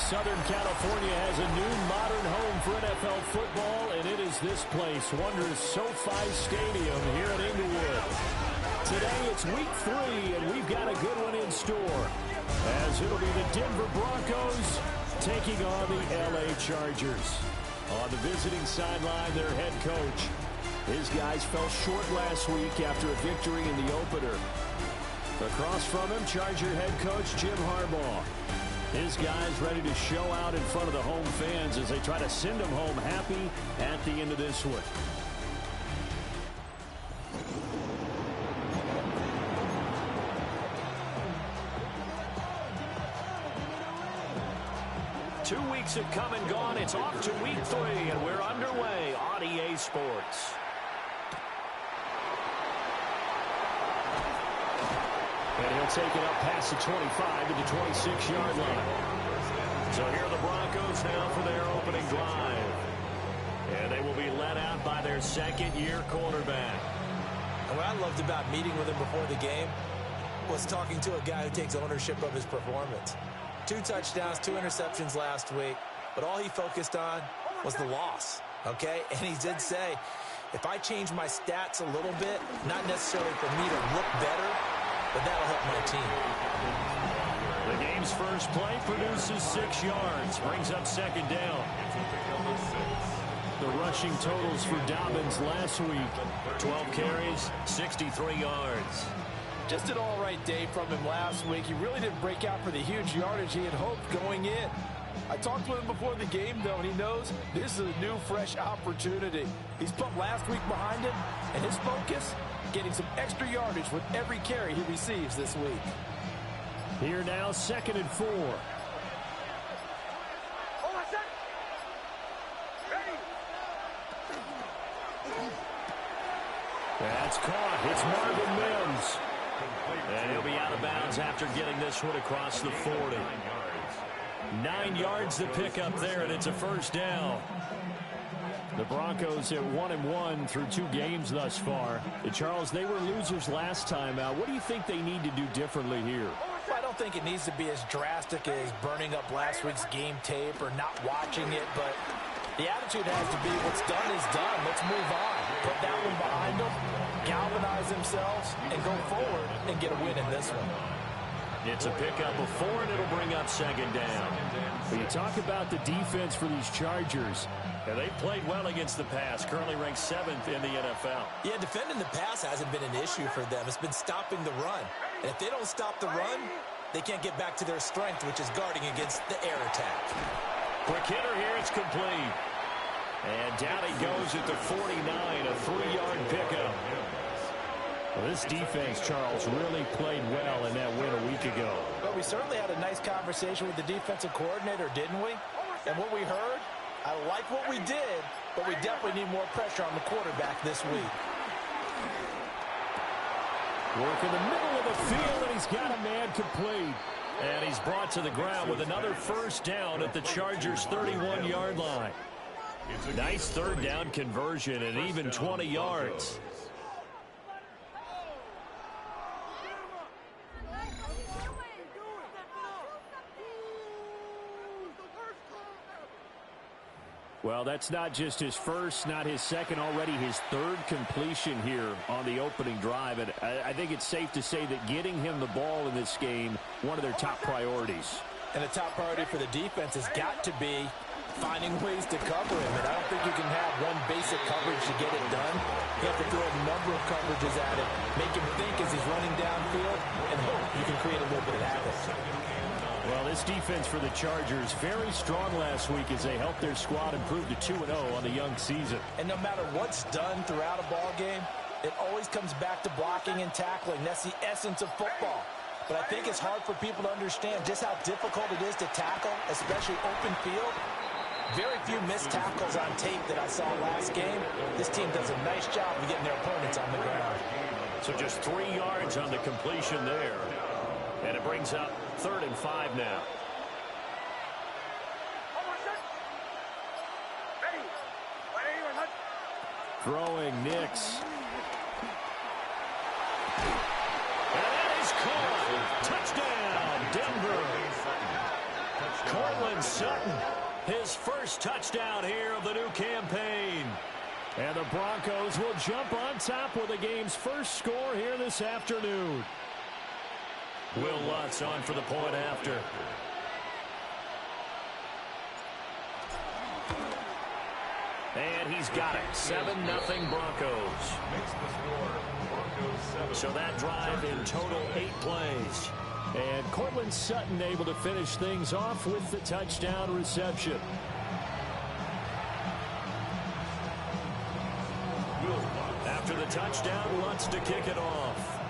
Southern California has a new modern home for NFL football, and it is this place, wondrous SoFi Stadium here at Inglewood. Today it's week 3, and we've got a good one in store, as it'll be the Denver Broncos taking on the LA Chargers. On the visiting sideline, their head coach. His guys fell short last week after a victory in the opener. Across from him, Charger head coach Jim Harbaugh. His guys ready to show out in front of the home fans as they try to send them home happy at the end of this one. Two weeks have come and gone. It's off to week 3, and we're underway on EA Sports. And he'll take it up past the 25 to the 26-yard line. So here are the Broncos now for their opening drive. And they will be led out by their second-year quarterback. And what I loved about meeting with him before the game was talking to a guy who takes ownership of his performance. 2 touchdowns, 2 interceptions last week, but all he focused on was the loss, okay? And he did say, if I change my stats a little bit, not necessarily for me to look better, but that'll help my team. The game's first play produces 6 yards, brings up second down. The rushing totals for Dobbins last week, 12 carries, 63 yards. Just an all-right day from him last week. He really didn't break out for the huge yardage he had hoped going in. I talked with him before the game, though, and he knows this is a new, fresh opportunity. He's put last week behind him, and his focus, getting some extra yardage with every carry he receives this week. Here now, 2nd and 4. That's caught. It's Marvin Mims. And he'll be out of bounds after getting this one across the 40. 9 yards to pick up there, and it's a first down. The Broncos at 1-1 through 2 games thus far. Charles, they were losers last time out. What do you think they need to do differently here? I don't think it needs to be as drastic as burning up last week's game tape or not watching it, but the attitude has to be what's done is done. Let's move on. Put that one behind them, galvanize themselves, and go forward and get a win in this one. It's a pickup of 4, and it'll bring up second down. But you talk about the defense for these Chargers. And they played well against the pass, currently ranked 7th in the NFL. Yeah, defending the pass hasn't been an issue for them. It's been stopping the run. And if they don't stop the run, they can't get back to their strength, which is guarding against the air attack. Quick hitter here, it's complete. And down he goes at the 49, a 3-yard pickup. Well, this defense, Charles, really played well in that win a week ago. But we certainly had a nice conversation with the defensive coordinator, didn't we? And what we heard, I like what we did, but we definitely need more pressure on the quarterback this week. Work in the middle of the field, and he's got a man complete. And he's brought to the ground with another first down at the Chargers' 31-yard line. Nice third down conversion and even 20 yards. Well, that's not just his first, not his second, already his 3rd completion here on the opening drive. And I think it's safe to say that getting him the ball in this game, one of their top priorities. And the top priority for the defense has got to be finding ways to cover him. And I don't think you can have one basic coverage to get it done. You have to throw a number of coverages at it, make him think as he's running downfield, and hope you can create a little bit of havoc. Well, this defense for the Chargers, very strong last week as they helped their squad improve to 2-0 on the young season. And no matter what's done throughout a ball game, it always comes back to blocking and tackling. That's the essence of football. But I think it's hard for people to understand just how difficult it is to tackle, especially open field. Very few missed tackles on tape that I saw last game. This team does a nice job of getting their opponents on the ground. So just 3 yards on the completion there. And it brings up 3rd and 5 now. Throwing Nix. And that is caught. Touchdown, Denver. Cortland Sutton, his first touchdown here of the new campaign. And the Broncos will jump on top with the game's first score here this afternoon. Will Lutz on for the point after. And he's got it. 7-0 Broncos. So that drive in total 8 plays. And Cortland Sutton able to finish things off with the touchdown reception. After the touchdown, Lutz to kick it off.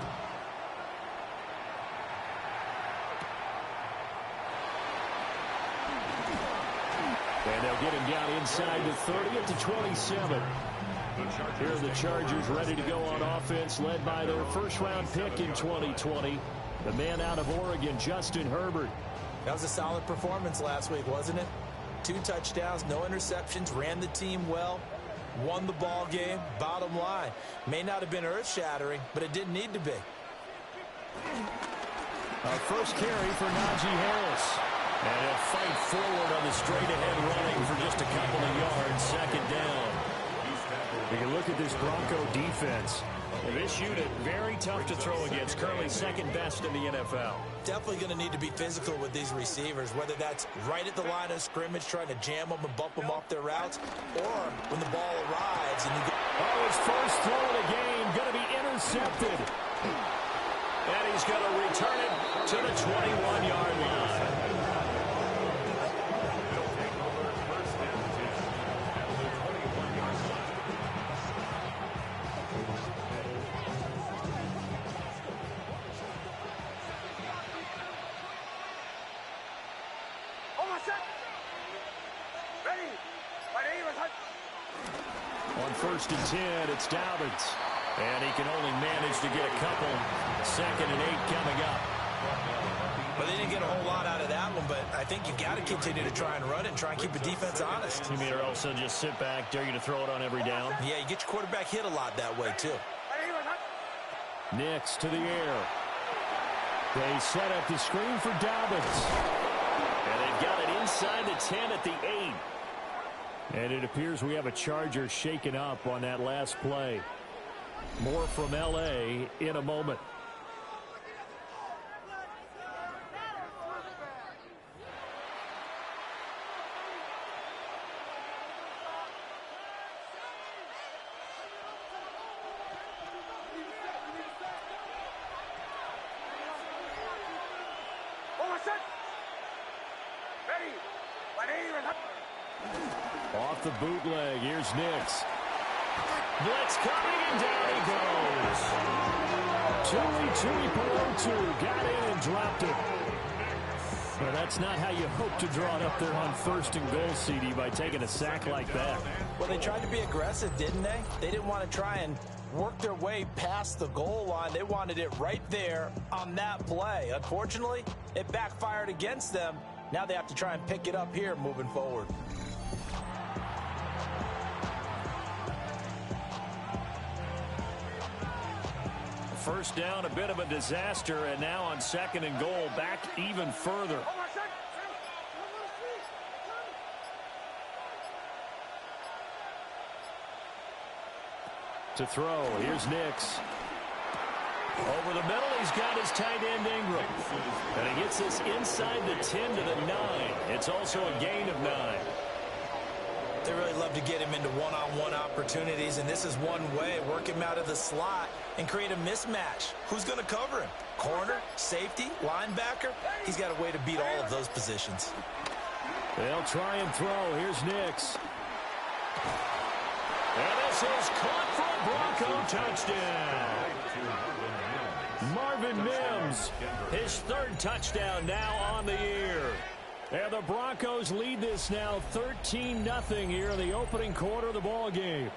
And they'll get him down inside the 30 at the 27. Here are the Chargers ready to go on offense, led by their first-round pick in 2020, the man out of Oregon, Justin Herbert. That was a solid performance last week, wasn't it? 2 touchdowns, no interceptions, ran the team well, won the ball game. Bottom line, may not have been earth-shattering, but it didn't need to be. First carry for Najee Harris. And he'll fight forward on the straight-ahead running for just a couple of yards, second down. You can look at this Bronco defense. This unit, very tough to throw against, currently second best in the NFL. Definitely going to need to be physical with these receivers, whether that's right at the line of scrimmage, trying to jam them and bump them off their routes, or when the ball arrives. And his first throw of the game going to be intercepted. And he's going to return it to the 21-yard line. On 1st and 10, it's Dobbins. And he can only manage to get a couple. 2nd and 8 coming up. Well, they didn't get a whole lot out of that one, but I think you've got to continue to try and run it and try and keep the defense honest. You mean, or also just sit back, dare you to throw it on every down? Yeah, you get your quarterback hit a lot that way, too. Nix to the air. They set up the screen for Dobbins. And they've got it inside the 10 at the 8. And it appears we have a Charger shaken up on that last play. More from L.A. in a moment. Off the bootleg, here's Nix. Blitz coming, and down he goes. Tui Pelotu got in and dropped it. But that's not how you hope to draw it up there on 1st and goal, CD, by taking a sack like that. Well, they tried to be aggressive, didn't they? They didn't want to try and work their way past the goal line. They wanted it right there on that play. Unfortunately, it backfired against them. Now they have to try and pick it up here moving forward. First down, a bit of a disaster, and now on 2nd and goal, back even further. To throw, here's Nix. Over the middle, he's got his tight end Ingram. And he gets this inside the 10 to the 9. It's also a gain of 9. They really love to get him into one-on-one opportunities, and this is one way. Work him out of the slot and create a mismatch. Who's going to cover him? Corner, safety, linebacker? He's got a way to beat all of those positions. They'll try and throw. Here's Nix. And this is caught for a Bronco touchdown. Marvin Mims, his 3rd touchdown now on the year. And the Broncos lead this now 13-0 here in the opening quarter of the ball game.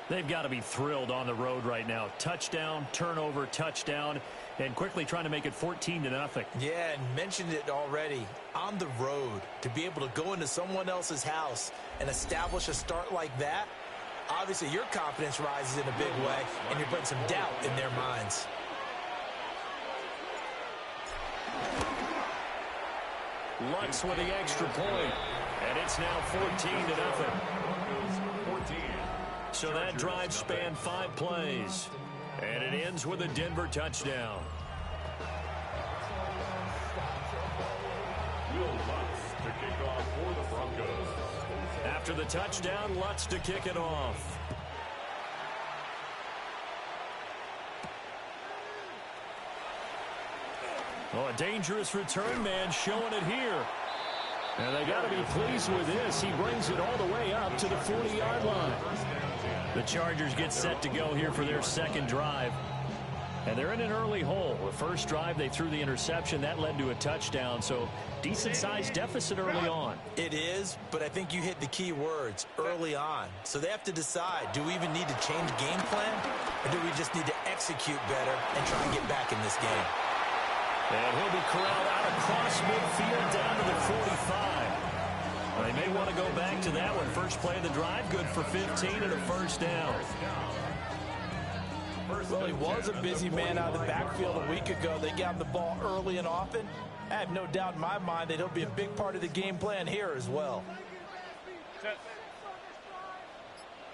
They've got to be thrilled on the road right now. Touchdown, turnover, touchdown, and quickly trying to make it 14-0. Yeah, and mentioned it already. On the road, to be able to go into someone else's house and establish a start like that, obviously your confidence rises in a big way, and you're putting some doubt in their minds. Lutz with the extra point. And it's now 14-0. So that drive spanned 5 plays. And it ends with a Denver touchdown. Will Lutz to kick off for the Broncos. After the touchdown, Lutz to kick it off. Oh, a dangerous return man showing it here. And they got to be pleased with this. He brings it all the way up to the 40-yard line. The Chargers get set to go here for their second drive. And they're in an early hole. The first drive, they threw the interception. That led to a touchdown. So decent-sized deficit early on. It is, but I think you hit the key words, early on. So they have to decide, do we even need to change game plan? Or do we just need to execute better and try and get back in this game? And he'll be corralled out across midfield down to the 45. They may want to go back to that one. First play of the drive, good for 15 and a first down. Well, he was a busy man out of the backfield a week ago. They got him the ball early and often. I have no doubt in my mind that he'll be a big part of the game plan here as well.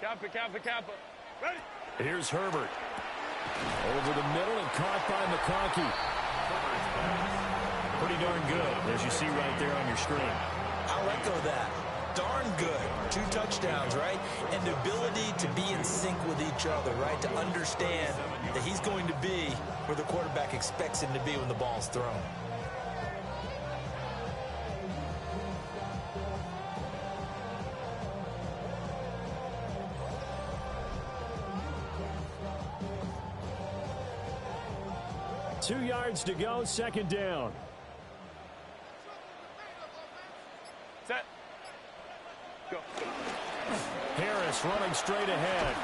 Ready. Here's Herbert. Over the middle and caught by McConkey. Pretty darn good, as you see right there on your screen. I'll echo that. Darn good. 2 touchdowns, right? And the ability to be in sync with each other, right? To understand that he's going to be where the quarterback expects him to be when the ball's thrown. Two yards to go, second down. Set. Go. Harris running straight ahead.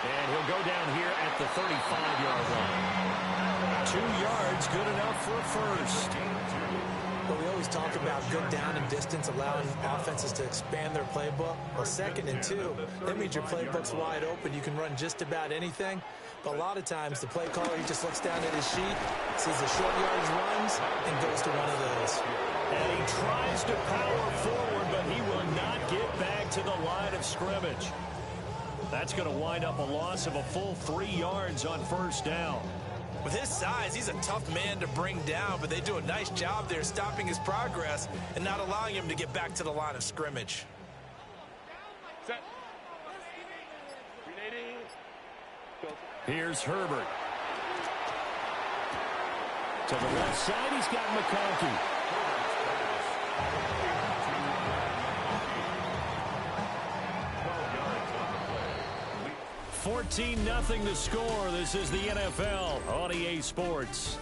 And he'll go down here at the 35-yard line. 2 yards, good enough for a first. Well, we always talk about good down and distance, allowing offenses to expand their playbook. Well, 2nd and 2, that means your playbook's wide open. You can run just about anything. But a lot of times, the play caller, he just looks down at his sheet, sees the short yardage runs, and goes to one of those. And he tries to power forward, but he will not get back to the line of scrimmage. That's going to wind up a loss of a full 3 yards on first down. With his size, he's a tough man to bring down, but they do a nice job there stopping his progress and not allowing him to get back to the line of scrimmage. Set. Ready. Go. Here's Herbert. To the left side, he's got McConkey. 14-0 the score. This is the NFL on EA Sports.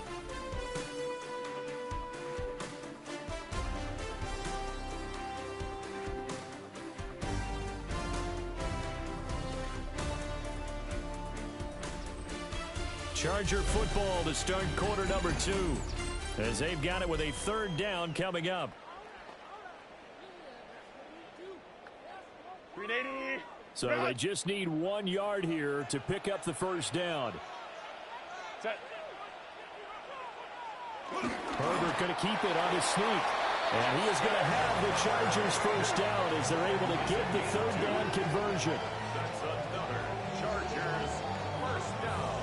Charger football to start quarter number 2, as they've got it with a 3rd down coming up. 380. So they just need 1 yard here to pick up the first down. Set. Herbert going to keep it on his sneak. And he is going to have the Chargers first down as they're able to get the 3rd down conversion. That's another Chargers first down.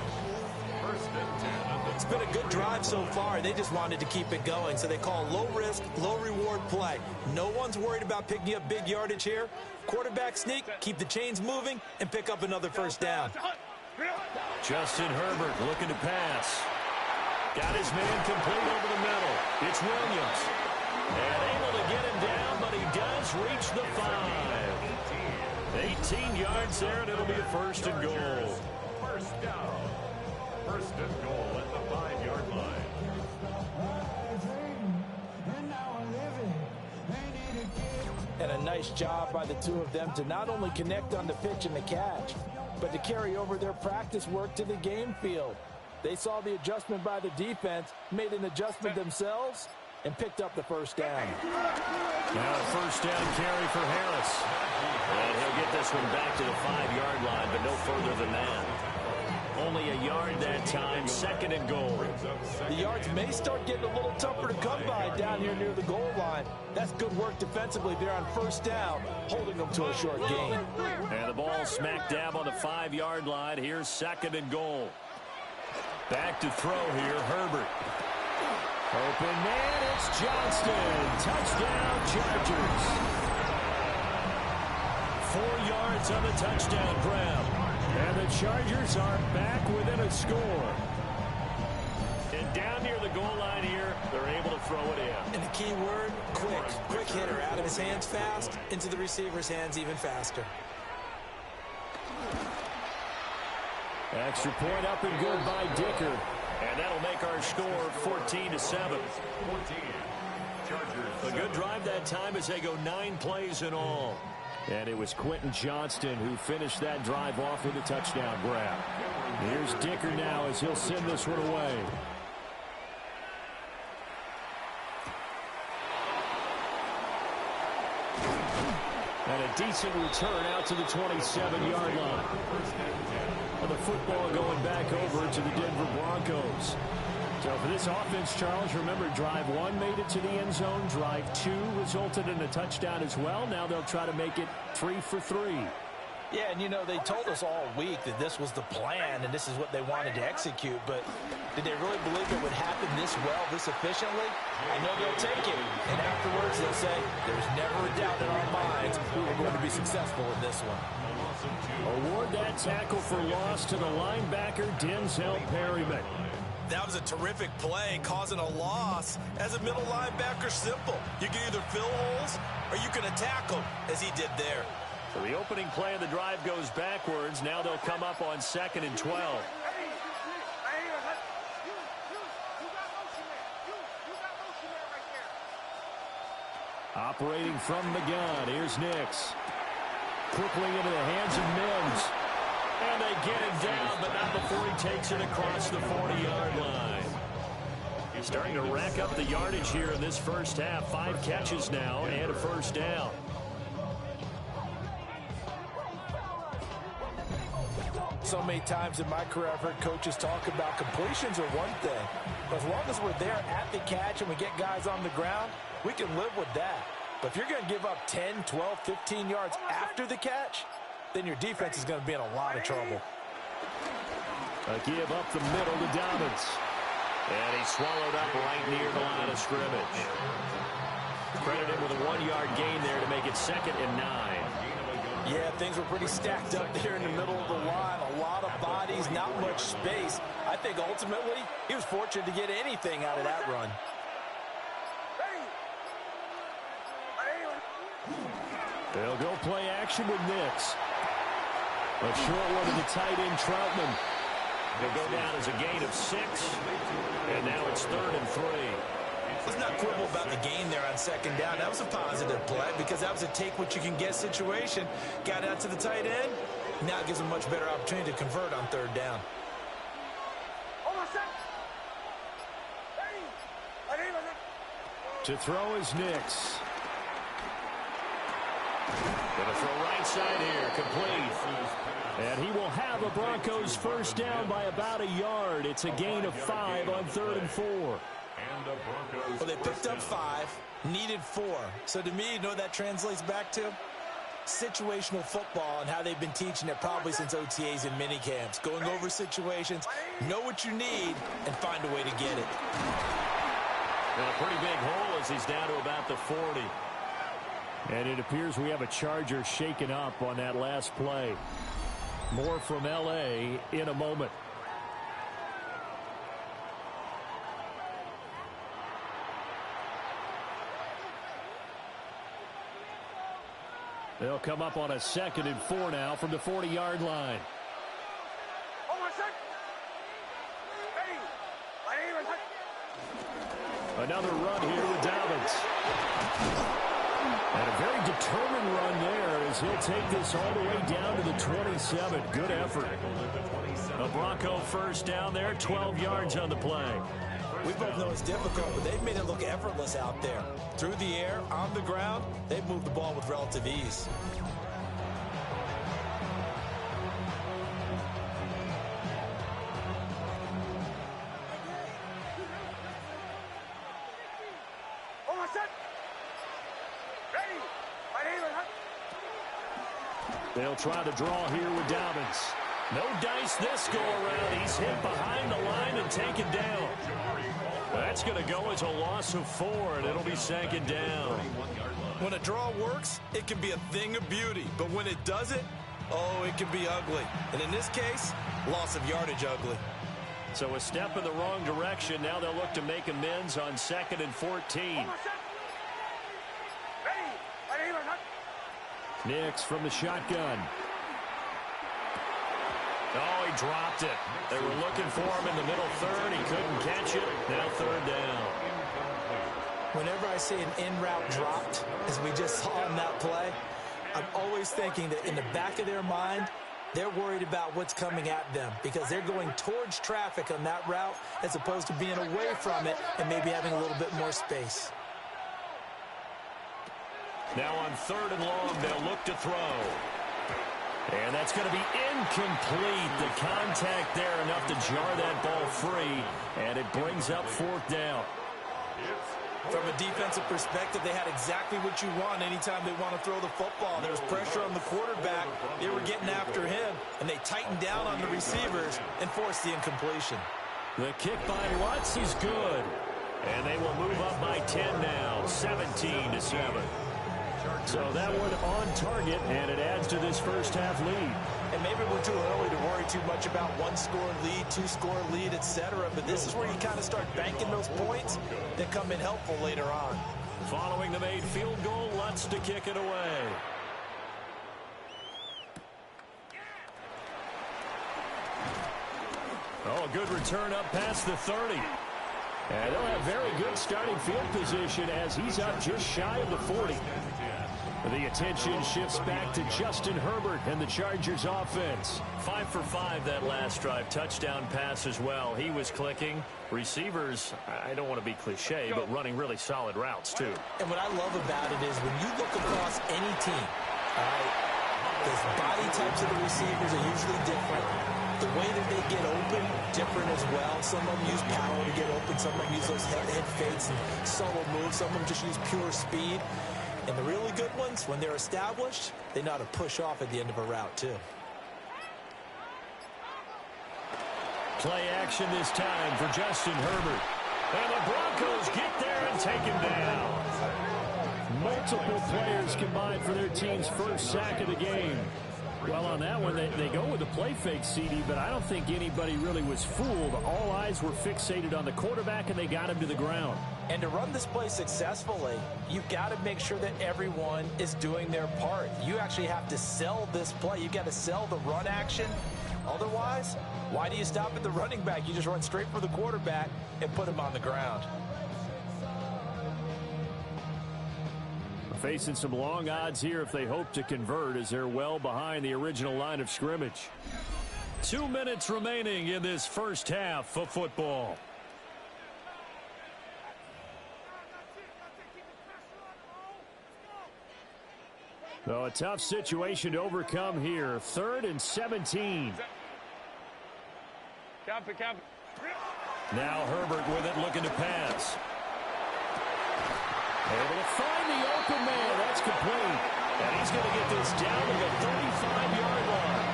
1st and 10. It's been a good drive so far. They just wanted to keep it going, so they call low-risk, low-reward play. No one's worried about picking up big yardage here. Quarterback sneak, keep the chains moving, and pick up another first down. Justin Herbert looking to pass. Got his man complete over the middle. It's Williams. And able to get him down, but he does reach the 5. 18 yards there, and it'll be a 1st and goal. First down. 1st and goal at the 5-yard line. And a nice job by the two of them to not only connect on the pitch and the catch, but to carry over their practice work to the game field. They saw the adjustment by the defense, made an adjustment themselves, and picked up the first down. Now a first down carry for Harris. And he'll get this one back to the 5-yard line, but no further than that. Only a yard that time, 2nd and goal. The yards may start getting a little tougher to come by down here near the goal line. That's good work defensively there on 1st down, holding them to a short gain. And the ball smack dab on the 5-yard line. Here's 2nd and goal. Back to throw here, Herbert. Open man, it's Johnston. Touchdown, Chargers. 4 yards on the touchdown grab. And the Chargers are back within a score. And down near the goal line here, they're able to throw it in. And the key word, quick. Quick hitter. Out of his hands fast, into the receiver's hands even faster. Extra point up and good by Dicker. And that'll make our score 14-7. A good drive that time as they go 9 plays in all. And it was Quentin Johnston who finished that drive off with a touchdown grab. Here's Dicker now as he'll send this one away. And a decent return out to the 27-yard line. And the football going back over to the Denver Broncos. So for this offense, Charles, remember, drive 1 made it to the end zone. Drive 2 resulted in a touchdown as well. Now they'll try to make it 3 for 3. Yeah, and you know, they told us all week that this was the plan and this is what they wanted to execute, but did they really believe it would happen this well, this efficiently? I know they'll take it, and afterwards they'll say, there's never a doubt in our minds we were going to be successful in this one. Award that tackle for loss to the linebacker, Denzel Perryman. That was a terrific play, causing a loss. As a middle linebacker, simple. You can either fill holes or you can attack them, as he did there. So the opening play of the drive goes backwards. Now they'll come up on 2nd and 12. Operating from the gun, here's Nix. Quickly into the hands of Mims. And they get him down, but not before he takes it across the 40-yard line. He's starting to rack up the yardage here in this first half. 5 catches now and a 1st down. So many times in my career I've heard coaches talk about completions are one thing. But as long as we're there at the catch and we get guys on the ground, we can live with that. But if you're going to give up 10, 12, 15 yards after the catch, then your defense is going to be in a lot of trouble. A give up the middle to Dobbins. And he's swallowed up right near the line of scrimmage. Credit him with a 1-yard gain there to make it 2nd and 9. Yeah, things were pretty stacked up there in the middle of the line. A lot of bodies, not much space. I think ultimately he was fortunate to get anything out of that run. They'll go play action with Nix. A short one to the tight end, Troutman. They'll go down as a gain of 6. And now it's 3rd and 3. Let's not quibble about the gain there on 2nd down. That was a positive play because that was a take-what-you-can-get situation. Got out to the tight end. Now it gives them a much better opportunity to convert on 3rd down. To throw is Nix. Gonna throw right side here, complete. And he will have a Broncos 1st down by about a yard. It's a gain of 5 on 3rd and 4. Well, they picked up 5, needed 4. So to me, you know what that translates back to? Situational football and how they've been teaching it probably since OTAs and minicamps. Going over situations, know what you need, and find a way to get it. And a pretty big hole as he's down to about the 40. And it appears we have a Charger shaken up on that last play. More from L.A. in a moment. They'll come up on a 2nd and 4 now from the 40-yard line. Another run here with Dobbins. And a very determined run there as he'll take this all the way down to the 27. Good effort. A Bronco 1st down there, 12 yards on the play. We both know it's difficult, but they've made it look effortless out there. Through the air, on the ground, they've moved the ball with relative ease. They'll try the draw here with Dobbins. No dice this go around. He's hit behind the line and taken down. That's going to go as a loss of 4, and it'll be 2nd down. When a draw works, it can be a thing of beauty. But when it doesn't, oh, it can be ugly. And in this case, loss of yardage ugly. So a step in the wrong direction. Now they'll look to make amends on 2nd and 14. Nix from the shotgun. Oh, he dropped it. They were looking for him in the middle third. He couldn't catch it. Now 3rd down. Whenever I see an in-route dropped, as we just saw in that play, I'm always thinking that in the back of their mind, they're worried about what's coming at them because they're going towards traffic on that route as opposed to being away from it and maybe having a little bit more space. Now on 3rd and long, they'll look to throw. And that's going to be incomplete. The contact there enough to jar that ball free, and it brings up 4th down. From a defensive perspective, they had exactly what you want anytime they want to throw the football. There was pressure on the quarterback. They were getting after him, and they tightened down on the receivers and forced the incompletion. The kick by Lutz is good. And they will move up by 10 now, 17-7. So that one on target, and it adds to this first half lead. And maybe we're too early to worry too much about 1-score lead, 2-score lead, etc. But this is where you kind of start banking those points that come in helpful later on. Following the made field goal, Lutz to kick it away. Oh, a good return up past the 30. And they'll have very good starting field position as he's up just shy of the 40. The attention shifts back to Justin Herbert and the Chargers offense. 5 for 5 that last drive. Touchdown pass as well. He was clicking. Receivers, I don't want to be cliche, but running really solid routes too. And what I love about it is when you look across any team, all right, the body types of the receivers are usually different. The way that they get open, different as well. Some of them use power to get open. Some of them use those head fakes and solo moves. Some of them just use pure speed. And the really good ones, when they're established, they know how to push off at the end of a route, too. Play action this time for Justin Herbert. And the Broncos get there and take him down. Multiple players combined for their team's first sack of the game. Well, on that one, they go with the play fake, CD, but I don't think anybody really was fooled. All eyes were fixated on the quarterback, and they got him to the ground. And to run this play successfully, you've got to make sure that everyone is doing their part. You actually have to sell this play. You've got to sell the run action. Otherwise, why do you stop at the running back? You just run straight for the quarterback and put him on the ground. Facing some long odds here if they hope to convert as they're well behind the original line of scrimmage. 2 minutes remaining in this first half of football. So a tough situation to overcome here. 3rd and 17. Now Herbert with it, looking to pass. Able to find the open man. That's complete. And he's going to get this down to the 35-yard line.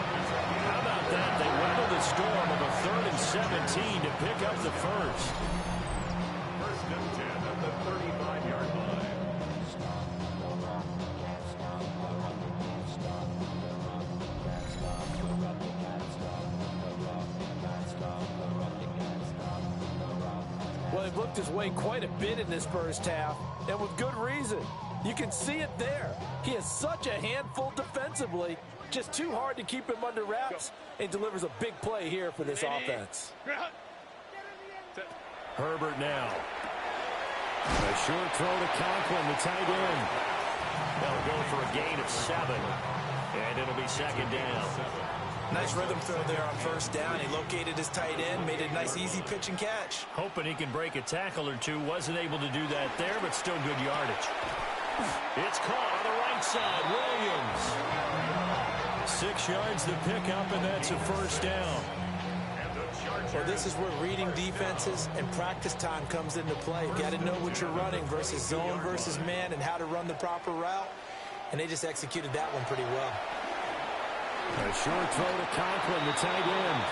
How about that? They weather the storm of a 3rd and 17 to pick up the first. 1st and 10 at the 35-yard line. Well, they've looked his way quite a bit in this first half, and with good reason. You can see it there. He is such a handful defensively, just too hard to keep him under wraps, and delivers a big play here for this offense. Herbert now. A short throw to Conklin, the tight end. They'll go for a gain of 7, and it'll be 2nd down. Nice rhythm throw there on 1st down. He located his tight end, made it a nice easy pitch and catch. Hoping he can break a tackle or two. Wasn't able to do that there, but still good yardage. It's caught on the right side. Williams. 6 yards to pick up, and that's a 1st down. Well, this is where reading defenses and practice time comes into play. You got to know what you're running versus zone versus man and how to run the proper route. And they just executed that one pretty well. A short throw to Conklin, the tight end.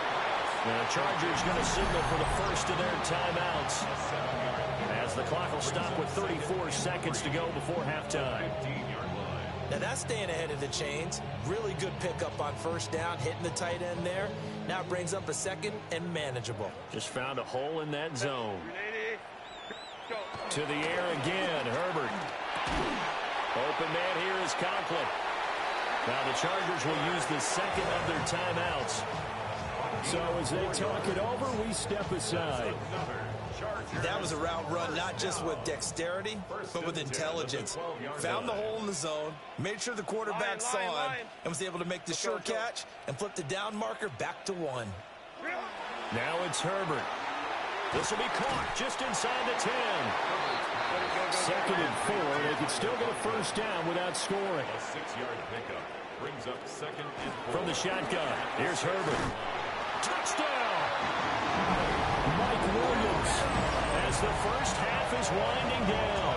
The Chargers going to signal for the first of their timeouts, as the clock will stop with 34 seconds to go before halftime. Now that's staying ahead of the chains. Really good pickup on first down, hitting the tight end there. Now it brings up a second and manageable. Just found a hole in that zone. To the air again, Herbert. Open man here is Conklin. Now the Chargers will use the second of their timeouts. So as they talk it over, we step aside. That was a route run, not just with dexterity, but with intelligence. Found the hole in the zone, made sure the quarterback saw him, and was able to make the sure catch and flip the down marker back to 1. Now it's Herbert. This will be caught just inside the 10. Second and 4. They could still get a first down without scoring. A 6-yard pickup brings up second and 4. From the shotgun, here's Herbert. Touchdown! Mike Williams, as the first half is winding down.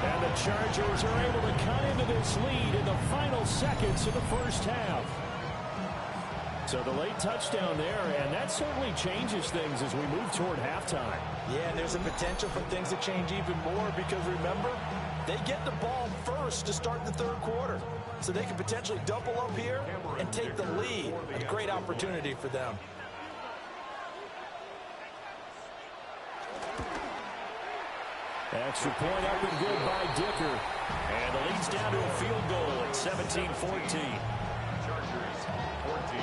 And the Chargers are able to cut into this lead in the final seconds of the first half. So the late touchdown there, and that certainly changes things as we move toward halftime. Yeah, and there's a potential for things to change even more because, remember, they get the ball first to start the third quarter. So they can potentially double up here and take the lead. A great opportunity for them. Extra point up and good by Dicker. And the lead's down to a field goal at 17-14. Chargers 14.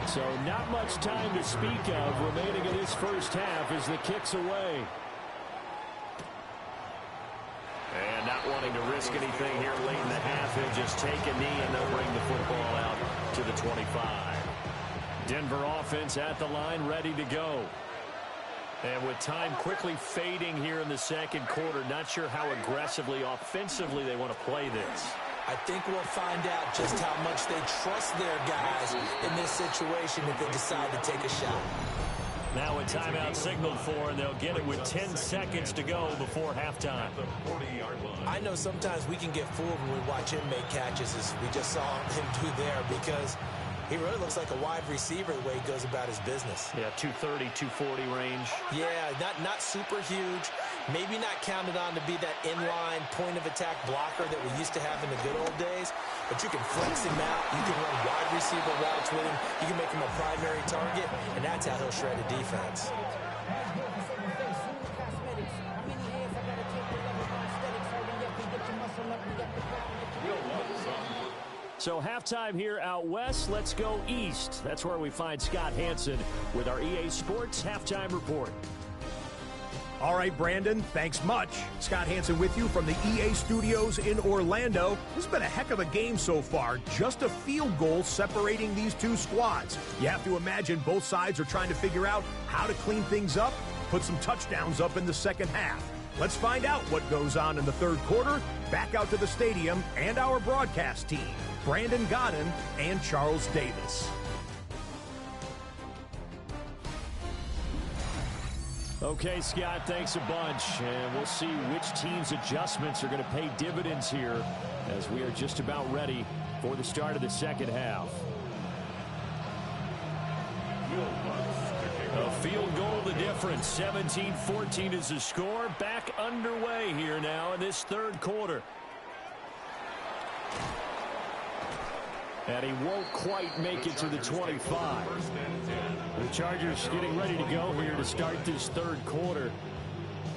So not much time to speak of remaining in this first half as the kick's away. And not wanting to risk anything here late in the half, he'll just take a knee and they'll bring the football out to the 25. Denver offense at the line, ready to go. And with time quickly fading here in the second quarter, not sure how aggressively, offensively they want to play this. I think we'll find out just how much they trust their guys in this situation if they decide to take a shot. Now a timeout signaled for, and they'll get it with 10 seconds to go before halftime. I know sometimes we can get fooled when we watch him make catches, as we just saw him do there, because he really looks like a wide receiver the way he goes about his business. Yeah, 230, 240 range. Yeah, not super huge. Maybe not counted on to be that inline point-of-attack blocker that we used to have in the good old days. But you can flex him out. You can run wide receiver routes with him. You can make him a primary target, and that's how he'll shred a defense. So halftime here out west. Let's go east. That's where we find Scott Hansen with our EA Sports Halftime Report. All right, Brandon, thanks much. Scott Hansen with you from the EA Studios in Orlando. This has been a heck of a game so far. Just a field goal separating these two squads. You have to imagine both sides are trying to figure out how to clean things up, put some touchdowns up in the second half. Let's find out what goes on in the third quarter. Back out to the stadium and our broadcast team, Brandon Godden and Charles Davis. Okay, Scott, thanks a bunch. And we'll see which team's adjustments are going to pay dividends here as we are just about ready for the start of the second half. A field goal the difference. 17-14 is the score. Back underway here now in this third quarter. And he won't quite make it to the 25. The Chargers getting ready to go here to start this third quarter.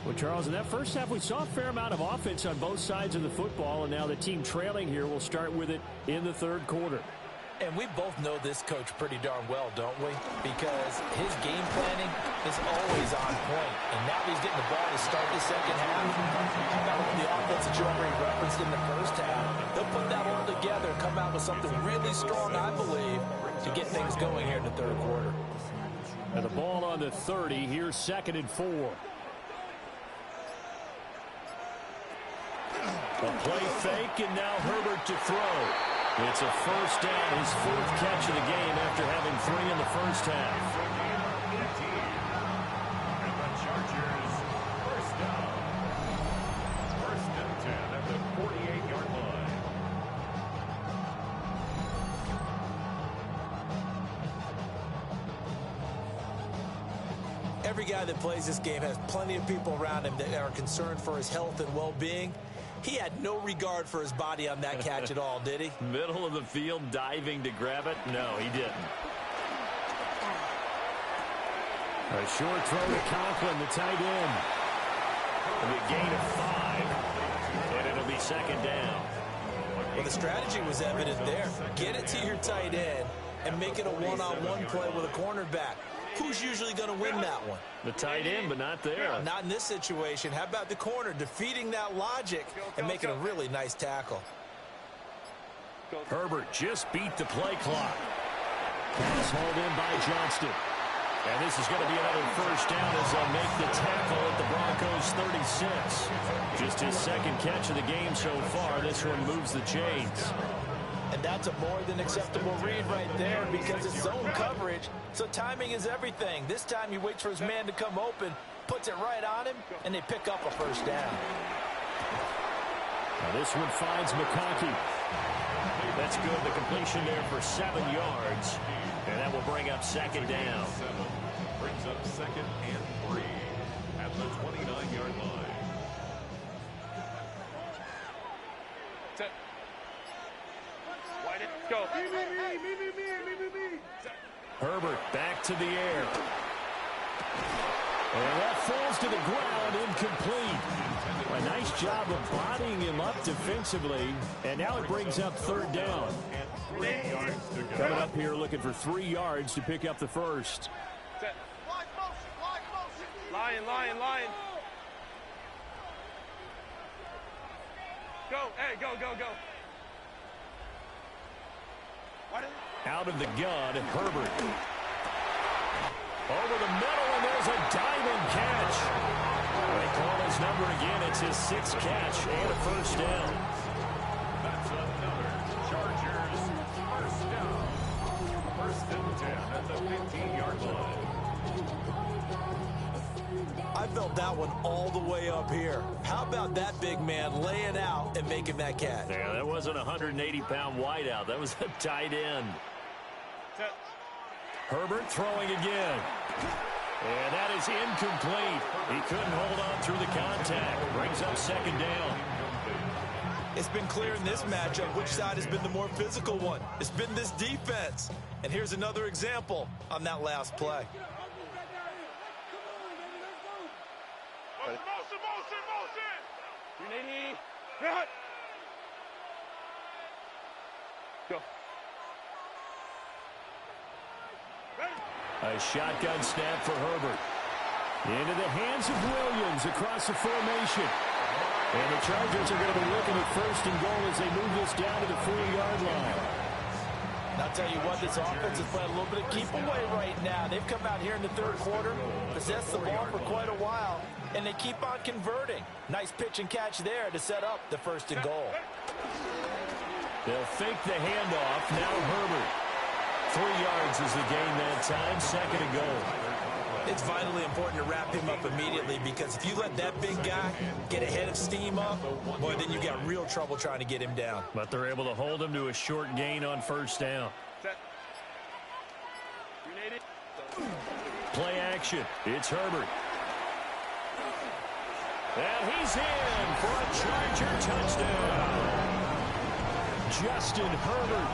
Well, Charles, in that first half, we saw a fair amount of offense on both sides of the football, and now the team trailing here will start with it in the third quarter. And we both know this coach pretty darn well, don't we? Because his game planning is always on point. And now he's getting the ball to start the second half. Now look at the offense that you already referenced in the first half. They'll put that all together and come out with something really strong, I believe, to get things going here in the third quarter. And the ball on the 30. Here's 2nd and 4. A play fake, and now Herbert to throw. It's a first down, his 4th catch of the game after having 3 in the first half. Every guy that plays this game has plenty of people around him that are concerned for his health and well-being. He had no regard for his body on that catch at all, did he? Middle of the field, diving to grab it? No, he didn't. A short throw to Conklin, the tight end. It'll be a gain of 5, and it'll be second down. Well, the strategy was evident there. Get it to your tight end and make it a one-on-one play with a cornerback. Who's usually going to win that one? The tight end, but not there. Not in this situation. How about the corner defeating that logic and making a really nice tackle? Herbert just beat the play clock. Pass hauled in by Johnston. And this is going to be another first down as they'll make the tackle at the Broncos 36. Just his second catch of the game so far. This one moves the chains. And that's a more than acceptable read right there because it's zone coverage, so timing is everything. This time he waits for his man to come open, puts it right on him, and they pick up a first down. Now this one finds McConkey. That's good. The completion there for 7 yards. And that will bring up second down. Brings up second and 3 at the 29-yard line. Set. Wide it. Go. Herbert back to the air. And that falls to the ground, incomplete. A nice job of bodying him up defensively. And now it brings up third down. Coming up here looking for 3 yards to pick up the first. Set. Lion. Go. Hey, go. Out of the gun, Herbert. Over the middle, and there's a diving catch. They call his number again. It's his 6th catch and a first down. That's another Chargers first down. First and 10 at the 15-yard line. I felt that one all the way up here. How about that big man laying out and making that catch? Yeah, that wasn't a 180-pound wideout. That was a tight end. Set. Herbert throwing again. And that is incomplete. He couldn't hold on through the contact. Brings up second down. It's been clear in this matchup which side has been the more physical one. It's been this defense. And here's another example on that last play. Motion. 380. Cut. Go. A shotgun snap for Herbert. Into the hands of Williams across the formation. And the Chargers are going to be looking at first and goal as they move this down to the 4-yard line. And I'll tell you what, this offense is playing a little bit of keep away right now. They've come out here in the third quarter, possessed the ball for quite a while, and they keep on converting. Nice pitch and catch there to set up the first and goal. They'll fake the handoff. Now Herbert. 3 yards is the gain that time. Second and goal. It's vitally important to wrap him up immediately because if you let that big guy get a head of steam up, boy, then you got real trouble trying to get him down. But they're able to hold him to a short gain on first down. Set. 380. Play action. It's Herbert. And he's in for a Charger touchdown. Justin Herbert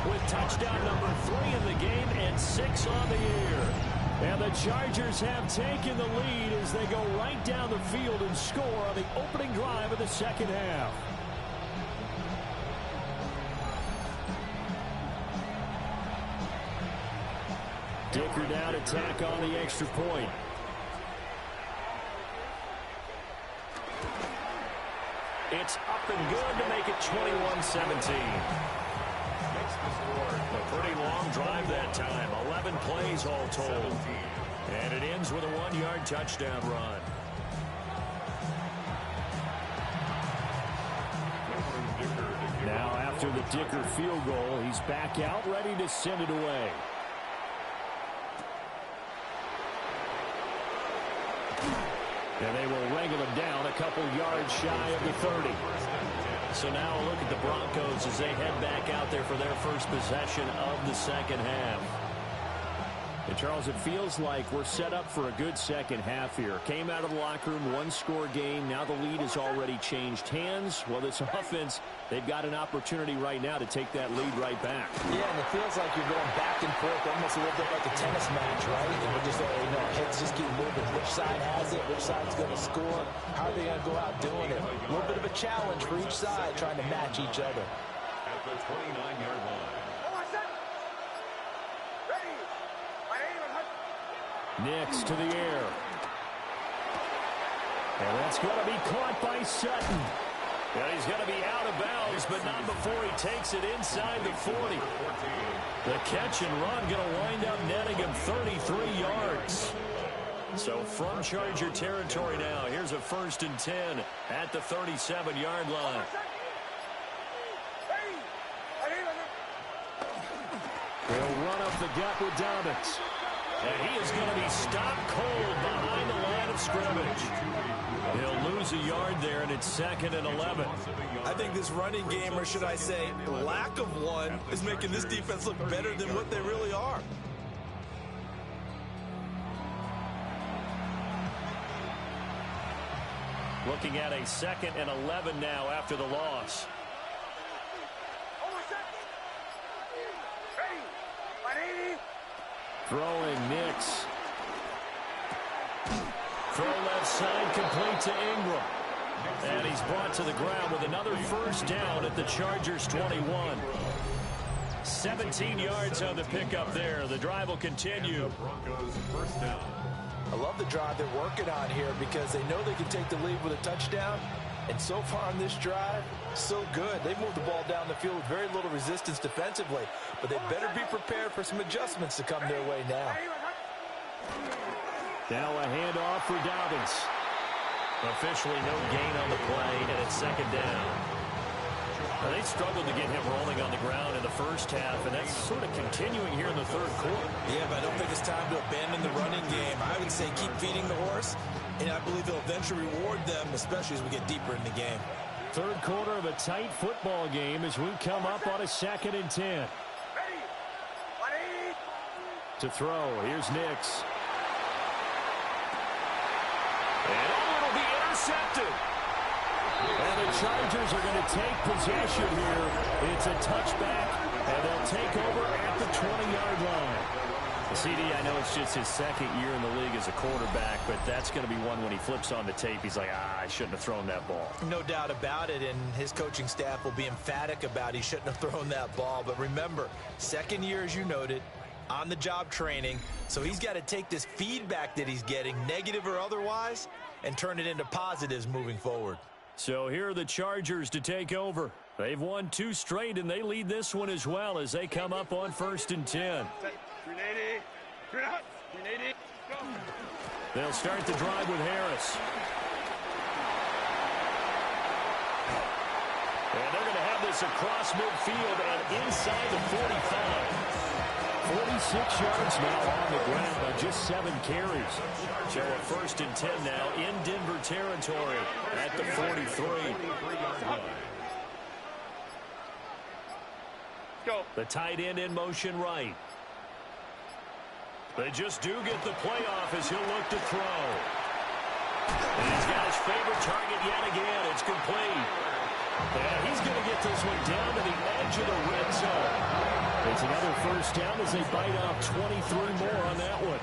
with touchdown number 3 in the game and 6 on the year. And the Chargers have taken the lead as they go right down the field and score on the opening drive of the second half. Dicker down to tack on the extra point. It's up and good to make it 21-17. A pretty long drive that time. 11 plays all told. And it ends with a 1-yard touchdown run. Now after the Dicker field goal, he's back out ready to send it away. And they will wrangle him down a couple yards shy of the 30. So now a look at the Broncos as they head back out there for their first possession of the second half. And Charles, it feels like we're set up for a good second half here. Came out of the locker room, one-score game. Now the lead has already changed hands. Well, this offense, they've got an opportunity right now to take that lead right back. Yeah, and it feels like you're going back and forth, almost a little bit like a tennis match, right? And we're just, heads just keep moving. Which side has it? Which side's going to score? How are they going to go out doing it? A little bit of a challenge for each side, trying to match each other. At the 29-yard line. Nix to the air. And that's going to be caught by Sutton. And he's going to be out of bounds, but not before he takes it inside the 40. The catch and run going to wind up netting him 33 yards. So from Charger territory now, here's a 1st and 10 at the 37-yard line. He'll run up the gut with Dobbins. And he is going to be stopped cold behind the line of scrimmage. He'll lose a yard there, and it's 2nd and 11. I think this running game, or should I say lack of one, is making this defense look better than what they really are. Looking at a 2nd and 11 now after the loss. Throwing Nix. Throw left side, complete to Ingram. And he's brought to the ground with another 1st down at the Chargers 21. 17 yards on the pickup there. The drive will continue. Broncos 1st down. I love the drive they're working on here because they know they can take the lead with a touchdown. And so far on this drive, so good. They've moved the ball down the field with very little resistance defensively. But they better be prepared for some adjustments to come their way now. Now a handoff for Dobbins. Officially no gain on the play, and it's 2nd down. Well, they struggled to get him rolling on the ground in the first half, and that's sort of continuing here in the 3rd quarter. Yeah, but I don't think it's time to abandon the running game. I would say keep feeding the horse, and I believe they'll eventually reward them, especially as we get deeper in the game. 3rd quarter of a tight football game as we come up on a 2nd and 10. To throw, here's Nix. And it'll be intercepted. And the Chargers are going to take possession here. It's a touchback, and they'll take over at the 20-yard line. CD, I know it's just his 2nd year in the league as a quarterback, but that's going to be one when he flips on the tape. He's like, I shouldn't have thrown that ball. No doubt about it, and his coaching staff will be emphatic about he shouldn't have thrown that ball. But remember, 2nd year, as you noted, on-the-job training, so he's got to take this feedback that he's getting, negative or otherwise, and turn it into positives moving forward. So here are the Chargers to take over. They've won 2 straight, and they lead this one as well as they come up on 1st and 10. 380. 380. Go. They'll start the drive with Harris. And they're going to have this across midfield and inside the 45. 46 yards now on the ground on just 7 carries. So a 1st and 10 now in Denver territory at the 43. Go. The tight end in motion right. They just do get the playoff as he'll look to throw. And he's got his favorite target yet again. It's complete. And he's going to get this one down to the edge of the red zone. It's another 1st down as they bite off 23 more on that one.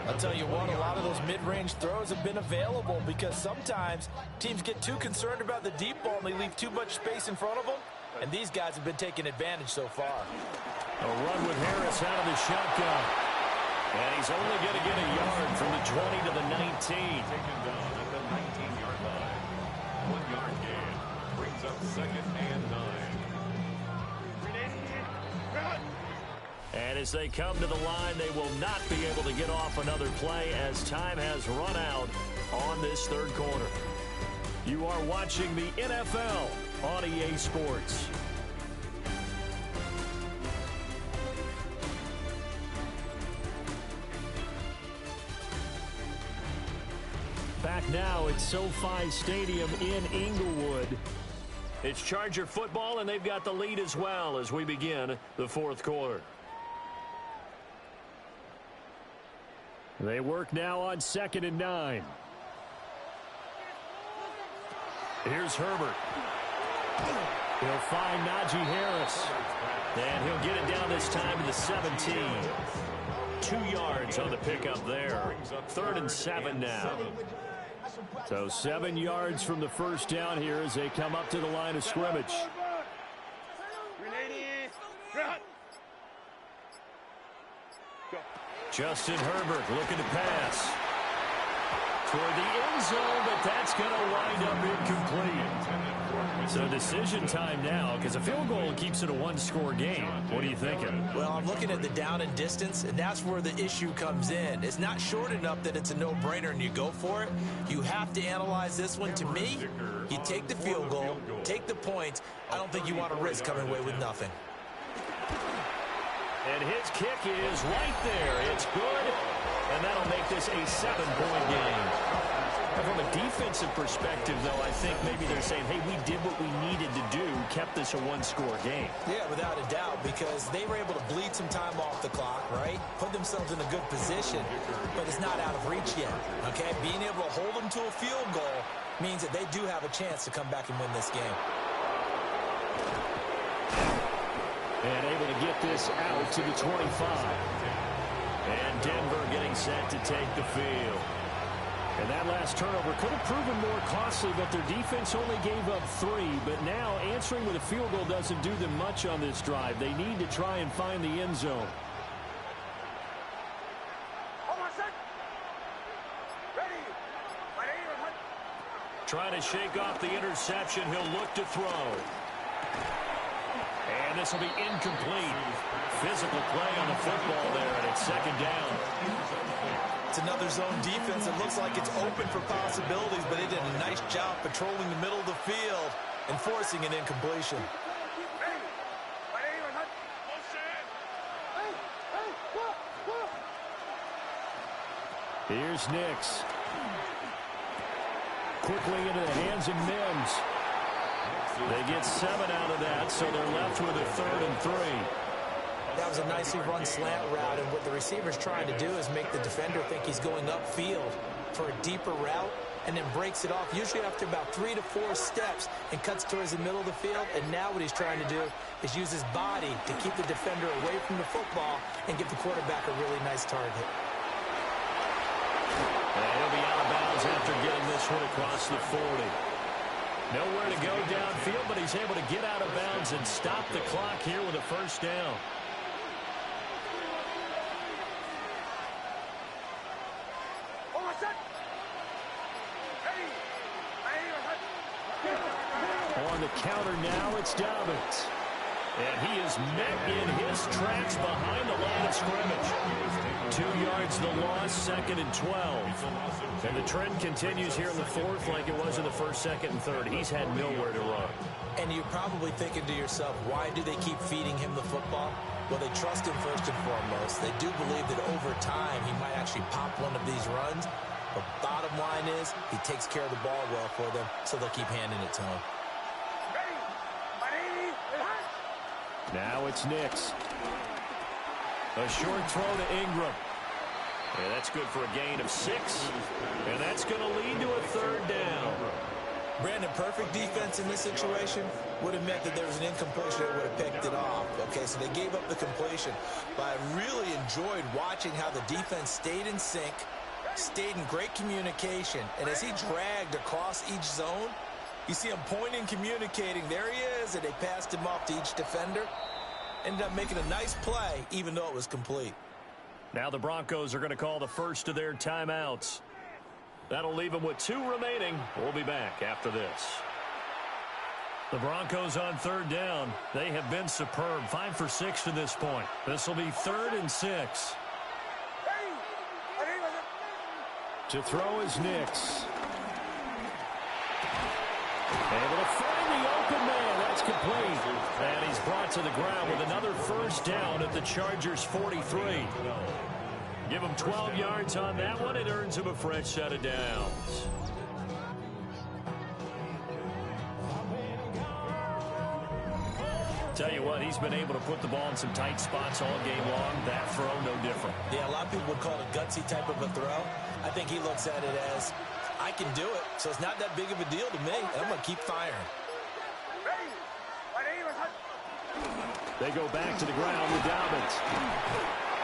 I'll tell you what, a lot of those mid-range throws have been available because sometimes teams get too concerned about the deep ball and they leave too much space in front of them. And these guys have been taking advantage so far. A run with Harris out of the shotgun. And he's only going to get a yard from the 20 to the 19. Taken down at the 19-yard line. 1-yard gain brings up 2nd and 9. And as they come to the line, they will not be able to get off another play as time has run out on this 3rd quarter. You are watching the NFL on EA Sports. Back now at SoFi Stadium in Inglewood. It's Charger football, and they've got the lead as well as we begin the 4th quarter. They work now on 2nd and 9. Here's Herbert. He'll find Najee Harris. And he'll get it down this time to the 17. 2 yards on the pickup there. 3rd and 7 now. So 7 yards from the first down here as they come up to the line of scrimmage. Justin Herbert looking to pass toward the end zone, but that's going to wind up incomplete. So decision time now, because a field goal keeps it a one-score game. What are you thinking? Well, I'm looking at the down and distance, and that's where the issue comes in. It's not short enough that it's a no-brainer and you go for it. You have to analyze this one. To me, you take the field goal, take the points. I don't think you want to risk coming away with nothing. And his kick is right there. It's good, and that'll make this a 7-point game. From a defensive perspective, though, I think maybe they're saying, hey, we did what we needed to do, kept this a one-score game. Yeah, without a doubt, because they were able to bleed some time off the clock, right? Put themselves in a good position, but it's not out of reach yet, okay? Being able to hold them to a field goal means that they do have a chance to come back and win this game. And able to get this out to the 25. And Denver getting set to take the field. And that last turnover could have proven more costly, but their defense only gave up 3. But now answering with a field goal doesn't do them much on this drive. They need to try and find the end zone. Trying to shake off the interception. He'll look to throw. And this will be incomplete. Physical play on the football there, and it's 2nd down. It's another zone defense. It looks like it's open for possibilities, but they did a nice job patrolling the middle of the field and forcing an incompletion. Here's Nix. Quickly into the hands of Mims. They get 7 out of that, so they're left with a 3rd and 3. That was a nicely run slant route, and what the receiver's trying to do is make the defender think he's going upfield for a deeper route, and then breaks it off, usually after about 3 to 4 steps, and cuts towards the middle of the field. And now what he's trying to do is use his body to keep the defender away from the football and give the quarterback a really nice target. And he'll be out of bounds after getting this one across the 40. Nowhere to go downfield, but he's able to get out of bounds and stop the clock here with a first down. On the counter now, it's Dobbins. And he is met in his tracks behind the line of scrimmage. 2 yards the loss, 2nd and 12. And the trend continues here in the 4th like it was in the 1st, 2nd, and 3rd. He's had nowhere to run. And you're probably thinking to yourself, why do they keep feeding him the football? Well, they trust him first and foremost. They do believe that over time he might actually pop one of these runs. But bottom line is he takes care of the ball well for them, so they'll keep handing it to him. Now it's Nix. A short throw to Ingram. And that's good for a gain of 6. And that's going to lead to a 3rd down. Brandon, perfect defense in this situation would have meant that there was an incompletion that would have picked it off. Okay, so they gave up the completion. But I really enjoyed watching how the defense stayed in sync, stayed in great communication. And as he dragged across each zone, you see him pointing, communicating. There he is, and they passed him off to each defender. Ended up making a nice play, even though it was complete. Now the Broncos are going to call the first of their timeouts. That'll leave them with 2 remaining. We'll be back after this. The Broncos on 3rd down. They have been superb. 5 for 6 to this point. This will be 3rd and 6. To throw is Nix. Able to find the open man. That's complete. And he's brought to the ground with another first down at the Chargers' 43. Give him 12 yards on that one. It earns him a fresh set of downs. Tell you what, he's been able to put the ball in some tight spots all game long. That throw, no different. Yeah, a lot of people would call it a gutsy type of a throw. I think he looks at it as, I can do it, so it's not that big of a deal to me, and I'm going to keep firing. They go back to the ground with Dobbins.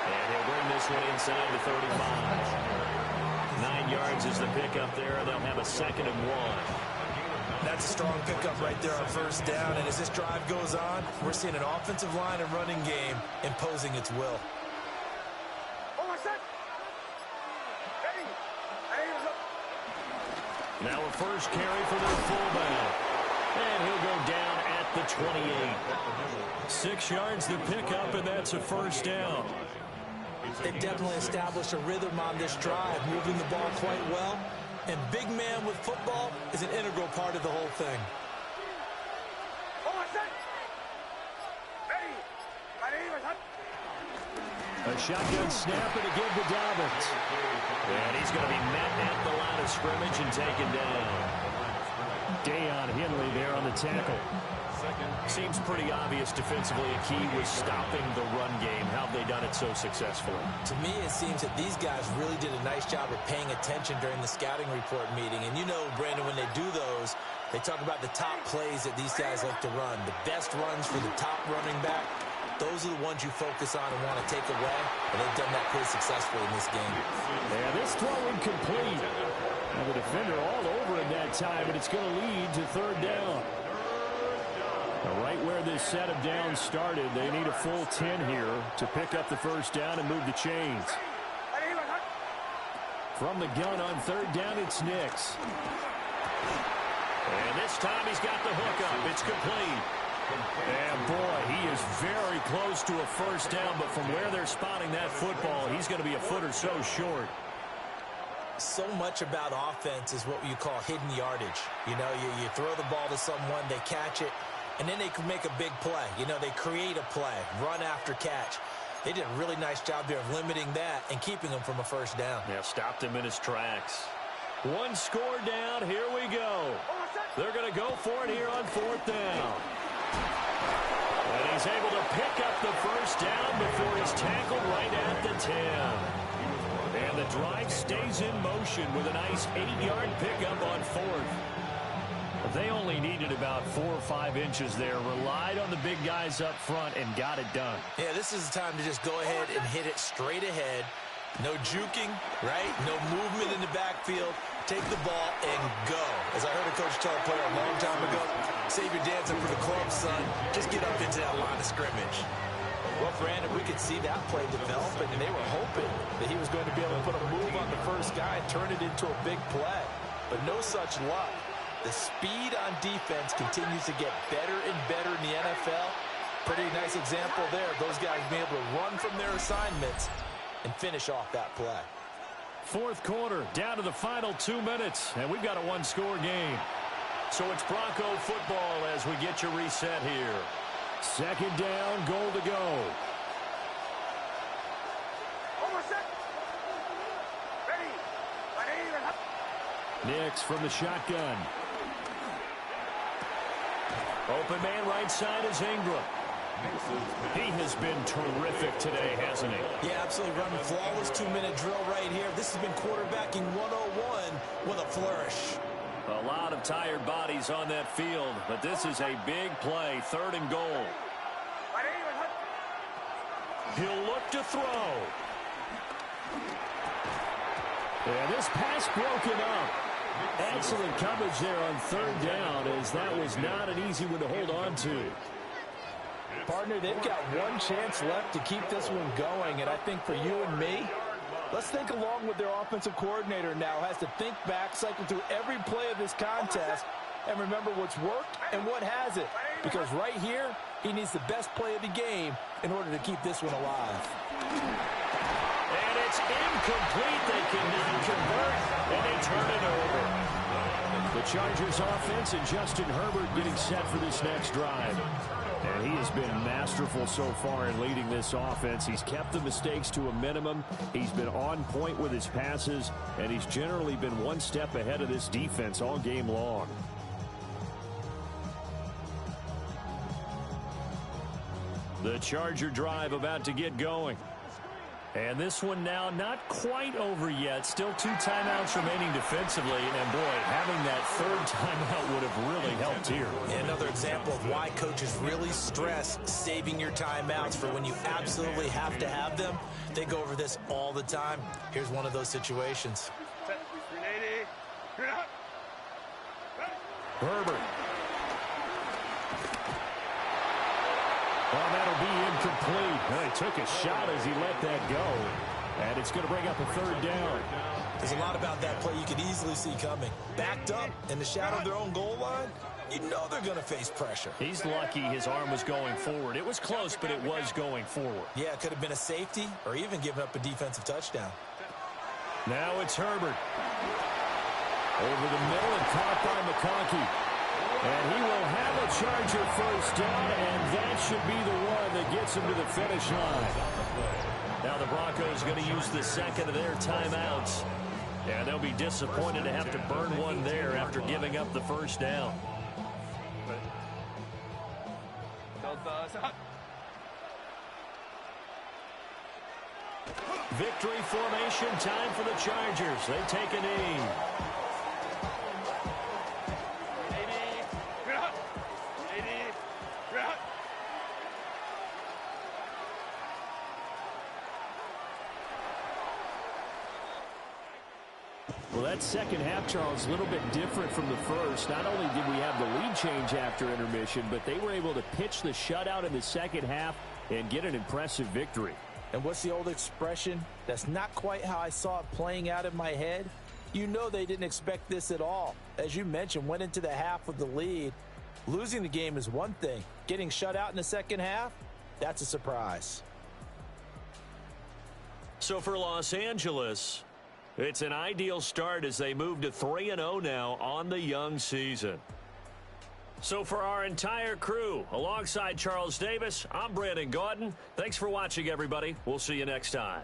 And he'll bring this one inside the 35. 9 yards is the pickup there, and they'll have a 2nd and 1. That's a strong pickup right there on first down, and as this drive goes on, we're seeing an offensive line and running game imposing its will. Now a first carry for their fullback. And he'll go down at the 28. 6 yards the pickup, and that's a first down. They've definitely established a rhythm on this drive, moving the ball quite well. And big man with football is an integral part of the whole thing. A shotgun snap and a give to Dobbins. And he's going to be met at the line of scrimmage and taken down. Deion Henley there on the tackle. Seems pretty obvious defensively a key was stopping the run game. How have they done it so successfully? To me, it seems that these guys really did a nice job of paying attention during the scouting report meeting. And you know, Brandon, when they do those, they talk about the top plays that these guys like to run. The best runs for the top running back. Those are the ones you focus on and want to take away. And they've done that pretty successfully in this game. Yeah, this throw incomplete. And the defender all over him that time, but it's going to lead to 3rd down. Right where this set of downs started, they need a full 10 here to pick up the first down and move the chains. From the gun on 3rd down, it's Nix. And this time he's got the hook up. It's complete. And boy, he is very close to a first down, but from where they're spotting that football, he's going to be a foot or so short. So much about offense is what you call hidden yardage. You know, you throw the ball to someone, they catch it, and then they can make a big play. You know, they create a play, run after catch. They did a really nice job there of limiting that and keeping him from a first down. Yeah, stopped him in his tracks. 1 score down. Here we go. They're going to go for it here on 4th down. And he's able to pick up the first down before he's tackled right at the 10. And the drive stays in motion with a nice 8-yard pickup on 4th. They only needed about 4 or 5 inches there, relied on the big guys up front, and got it done. Yeah, this is the time to just go ahead and hit it straight ahead. No juking, right? No movement in the backfield. Take the ball and go. As I heard a coach tell a player a long time ago, save your dancing for the club, son. Just get up into that line of scrimmage. Well, Brandon, we could see that play developing, and they were hoping that he was going to be able to put a move on the first guy and turn it into a big play. But no such luck. The speed on defense continues to get better and better in the NFL. Pretty nice example there of those guys being able to run from their assignments and finish off that play. 4th quarter, down to the final 2 minutes, and we've got a 1-score game. So it's Bronco football as we get you reset here. 2nd down, goal to go. Nix from the shotgun. Open man right side is Ingram. He has been terrific today, hasn't he? Yeah, absolutely. Running flawless 2-minute drill right here. This has been quarterbacking 101 with a flourish. A lot of tired bodies on that field, but this is a big play. 3rd and goal. He'll look to throw. And this pass broken up. Excellent coverage there on 3rd down, as that was not an easy one to hold on to. Partner, they've got one chance left to keep this one going, and I think for you and me, let's think along with their offensive coordinator now. Has to think back, cycle through every play of this contest, and remember what's worked and what hasn't. Because right here, he needs the best play of the game in order to keep this one alive. And it's incomplete. They cannot convert, and they turn it over. The Chargers offense and Justin Herbert getting set for this next drive. And he has been masterful so far in leading this offense. He's kept the mistakes to a minimum. He's been on point with his passes, and he's generally been one step ahead of this defense all game long. The Charger drive about to get going. And this one now not quite over yet. Still 2 timeouts remaining defensively. And, boy, having that third timeout would have really helped here. Another example of why coaches really stress saving your timeouts for when you absolutely have to have them. They go over this all the time. Here's one of those situations. Herbert. Well, that'll be incomplete. He took a shot as he let that go. And it's going to bring up a third down. There's a lot about that play you could easily see coming. Backed up in the shadow of their own goal line, you know they're going to face pressure. He's lucky his arm was going forward. It was close, but it was going forward. Yeah, it could have been a safety or even given up a defensive touchdown. Now it's Herbert. Over the middle and caught by McConkey. And he will have a Charger first down, and that should be the one that gets him to the finish line. Now the Broncos going to use the second of their timeouts. And they'll be disappointed to have to burn one there after giving up the first down. Victory formation time for the Chargers. They take a knee. Well, that second half, Charles, is a little bit different from the first. Not only did we have the lead change after intermission, but they were able to pitch the shutout in the second half and get an impressive victory. And what's the old expression? That's not quite how I saw it playing out in my head. You know they didn't expect this at all. As you mentioned, went into the half with the lead. Losing the game is one thing. Getting shut out in the second half, that's a surprise. So for Los Angeles, it's an ideal start as they move to 3-0 now on the young season. So for our entire crew, alongside Charles Davis, I'm Brandon Gaudin. Thanks for watching, everybody. We'll see you next time.